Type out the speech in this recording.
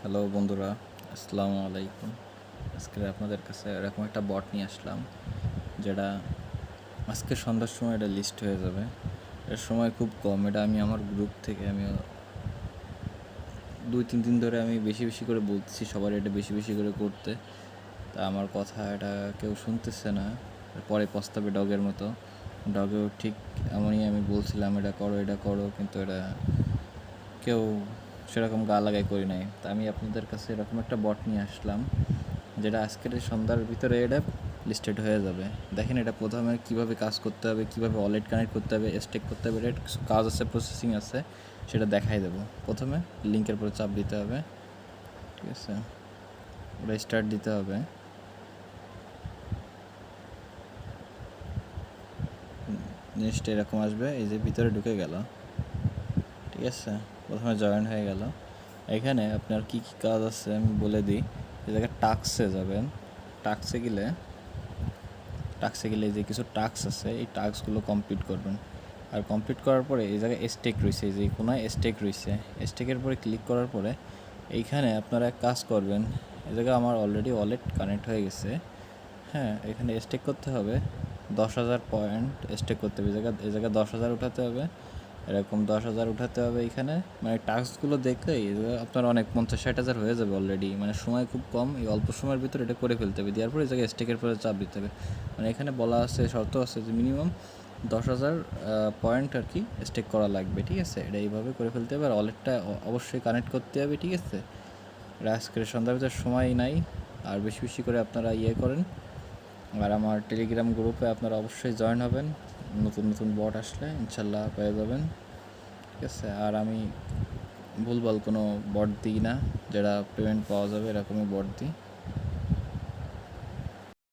Hello বন্ধুরা, আসসালামু আলাইকুম। আজকে আপনাদের কাছে এরকম একটা বট নিয়ে আসলাম, যেটা আজকে সন্ধ্যার সময় এটা লিস্ট হয়ে যাবে। এর সময় খুব কম। এটা আমি আমার গ্রুপ থেকে 2-3 দিন ধরে আমি বেশি বেশি করে বলতেছি সবার এটা বেশি বেশি করে করতে। তা আমার কথা এটা কেউ শুনতেছে না। পরে পস্তাবে ডগের মতো। ডগেও ঠিক এমনই, আমি বলছিলাম এটা করো, কিন্তু এটা কেউ সেরকম গা লাগাই করি নাই। তা আমি আপনাদের কাছে এরকম একটা বট নিয়ে আসলাম, যেটা আজকের এই সন্ধ্যার ভিতরে এটা লিস্টেড হয়ে যাবে। দেখেন এটা প্রথমে কীভাবে কাজ করতে হবে, কীভাবে ওয়ালেট কানেক্ট করতে হবে, স্টেক করতে হবে, এটা কিছু কাজ আছে, প্রসেসিং আছে, সেটা দেখাই দেবো। প্রথমে লিঙ্কের উপরে চাপ দিতে হবে, ঠিক আছে, ওটা স্টার্ট দিতে হবে। জিনিসটা এরকম আসবে, এই যে ভিতরে ঢুকে গেল, ঠিক আছে, প্রথমে জয়েন হয়ে গেল। এখানে আপনার কী কী কাজ আছে আমি বলে দিই। এই জায়গায় টাস্কে যাবেন, টাস্কে গেলে যে কিছু টাস্ক আছে, এই টাস্কগুলো কমপ্লিট করবেন। আর কমপ্লিট করার পরে এই জায়গায় স্টেক রয়েছে, যে কোনায় স্টেক রয়েছে, স্টেকের পরে ক্লিক করার পরে এইখানে আপনারা এক কাজ করবেন। এই জায়গায় আমার অলরেডি ওয়ালেট কানেক্ট হয়ে গেছে। হ্যাঁ, এখানে স্টেক করতে হবে 10,000 পয়েন্ট স্টেক করতে হবে। এই জায়গায় 10,000 উঠাতে হবে, এরকম 10,000 উঠাতে হবে। এইখানে মানে টাস্কগুলো দেখলেই আপনার অনেক 50-60 হাজার হয়ে যাবে অলরেডি। মানে সময় খুব কম, এই অল্প সময়ের ভিতরে এটা করে ফেলতে হবে। দেওয়ার পরে এই জায়গায় স্টেকের পরে চাপ দিতে হবে। মানে এখানে বলা আছে, শর্ত আছে যে মিনিমাম 10,000 পয়েন্ট আর কি স্টেক করা লাগবে, ঠিক আছে। এটা এইভাবে করে ফেলতে হবে। আর ওয়ালেটটা অবশ্যই কানেক্ট করতে হবে, ঠিক আছে। এটা আজকের সন্ধ্যার ভিতরে সময় নাই, আর বেশি বেশি করে আপনারা করেন। আর আমার টেলিগ্রাম গ্রুপে আপনারা অবশ্যই জয়েন হবেন। নতুন নতুন বট আসলে ইনশাল্লাহ পেয়ে যাবেন, ঠিক আছে। আর আমি ভুলভাল কোনো বট দিই না, যেটা পেমেন্ট পাওয়া যাবে এরকমই বট দিই।